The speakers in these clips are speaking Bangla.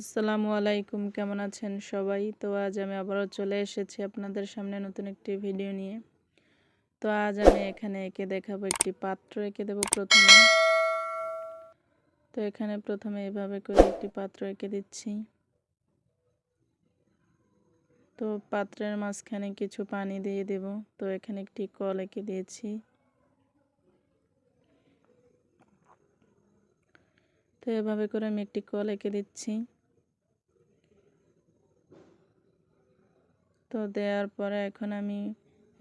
আসসালামু আলাইকুম, কেমন আছেন সবাই? তো আজ আমি আবারও চলে এসেছি আপনাদের সামনে নতুন একটি ভিডিও নিয়ে। তো আজ আমি এখানে এঁকে দেখাবো, একটি পাত্র এঁকে দেব প্রথমে। তো এখানে প্রথমে এভাবে করে একটি পাত্র এঁকে দিচ্ছি। তো পাত্রের মাঝখানে কিছু পানি দিয়ে দেব। তো এখানে একটি কল এঁকে দিয়েছি। তো এভাবে করে আমি একটি কল এঁকে দিচ্ছি। তো দেওয়ার পরে এখন আমি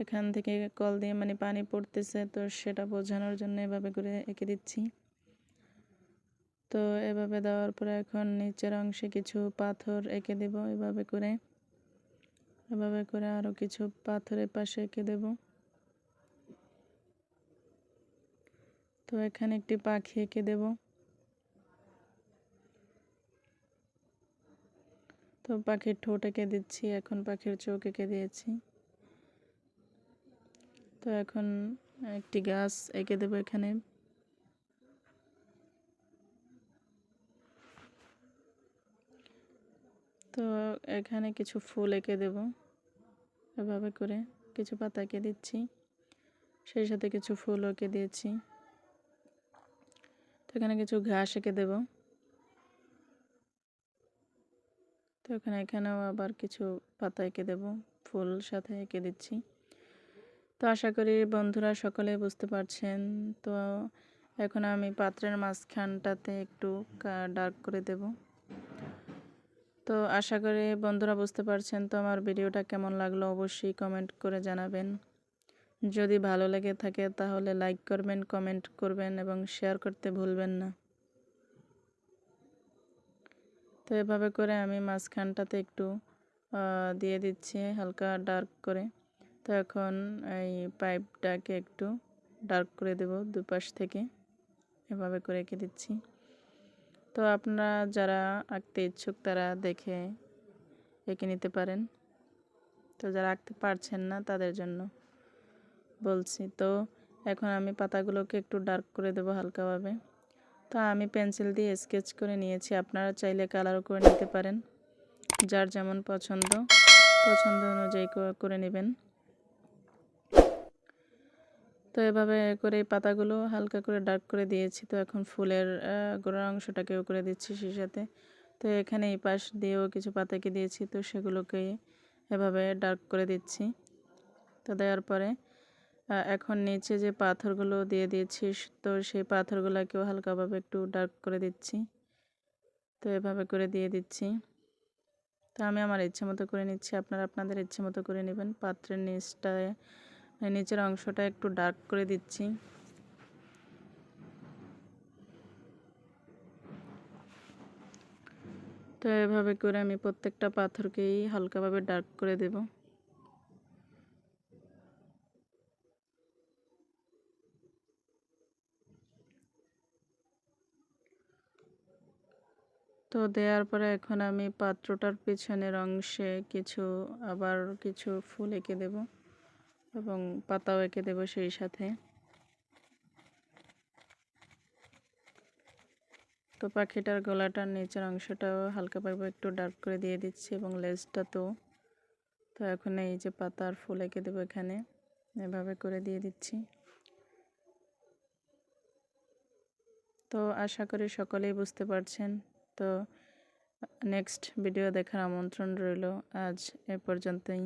এখান থেকে কল দিয়ে পানি পড়তেছে, তো সেটা বোঝানোর জন্য এভাবে করে এঁকে দিচ্ছি। তো এভাবে দেওয়ার পরে এখন নিচের অংশে কিছু পাথর এঁকে দেব এভাবে করে আরও কিছু পাথরের পাশে এঁকে দেব। তো এখানে একটি পাখি এঁকে দেব। তো পাখির ঠোঁট এঁকে দিচ্ছি, এখন পাখির চোখ এঁকে দিয়েছি। তো এখন একটি গাছ এঁকে দেব এখানে। তো এখানে কিছু ফুল এঁকে দেব এভাবে করে, কিছু পাতা এঁকে দিচ্ছি, সেই সাথে কিছু ফুল এঁকে দিয়েছি। তো এখানে কিছু ঘাস এঁকে দেব। তো এখানেও আবার কিছু পাতা এঁকে দেব, ফুল সাথে এঁকে দিচ্ছি। তো আশা করি বন্ধুরা সকলে বুঝতে পারছেন। তো এখন আমি পাত্রের মাঝখানটাতে একটু ডার্ক করে দেব। তো আশা করি বন্ধুরা বুঝতে পারছেন। তো আমার ভিডিওটা কেমন লাগলো অবশ্যই কমেন্ট করে জানাবেন। যদি ভালো লেগে থাকে তাহলে লাইক করবেন, কমেন্ট করবেন এবং শেয়ার করতে ভুলবেন না। তো এভাবে করে আমি মাঝখানটাতে একটু দিয়ে দিচ্ছি হালকা ডার্ক করে। তো এখন এই পাইপটাকে একটু ডার্ক করে দেব দুপাশ থেকে, এভাবে করে এঁকে দিচ্ছি। তো আপনারা যারা আঁকতে ইচ্ছুক তারা দেখে এঁকে নিতে পারেন। তো যারা আঁকতে পারছেন না তাদের জন্য বলছি। তো এখন আমি পাতাগুলোকে একটু ডার্ক করে দেব হালকাভাবে। তো আমি পেন্সিল দিয়ে স্কেচ করে নিয়েছি, আপনারা চাইলে কালারও করে নিতে পারেন, যার যেমন পছন্দ অনুযায়ী করে নেবেন। তো এভাবে করে পাতাগুলো হালকা করে ডার্ক করে দিয়েছি। তো এখন ফুলের গোড়ার অংশটাকেও করে দিচ্ছি সেই সাথে। তো এখানে এই পাশ দিয়েও কিছু পাতাকে দিয়েছি, তো সেগুলোকে এভাবে ডার্ক করে দিচ্ছি। তো দেওয়ার পরে এখন নিচে যে পাথরগুলো দিয়ে দিয়েছি, তো সেই পাথরগুলোকেও হালকাভাবে একটু ডার্ক করে দিচ্ছি। তো এভাবে করে দিয়ে দিচ্ছি। তো আমি আমার ইচ্ছে মতো করে নিচ্ছি, আপনারা আপনাদের ইচ্ছে মতো করে নেবেন। পাত্রের নিচের অংশটা একটু ডার্ক করে দিচ্ছি। তো এভাবে করে আমি প্রত্যেকটা পাথরকেই হালকাভাবে ডার্ক করে দেব। তো দেওয়ার পরে এখন আমি পাত্রটার পেছনের অংশে আবার কিছু ফুল এঁকে দেব এবং পাতাও এঁকে দেব সেই সাথে। তো পাখিটার গলাটার নিচের অংশটাও হালকাভাবে একটু ডার্ক করে দিয়ে দিচ্ছি এবং লেজটা তো এখন এই যে পাতার ফুল এঁকে দেবো এখানে, এভাবে করে দিয়ে দিচ্ছি। তো আশা করি সকলেই বুঝতে পারছেন। তো নেক্সট ভিডিও দেখার আমন্ত্রণ রইল। আজ এ পর্যন্তই।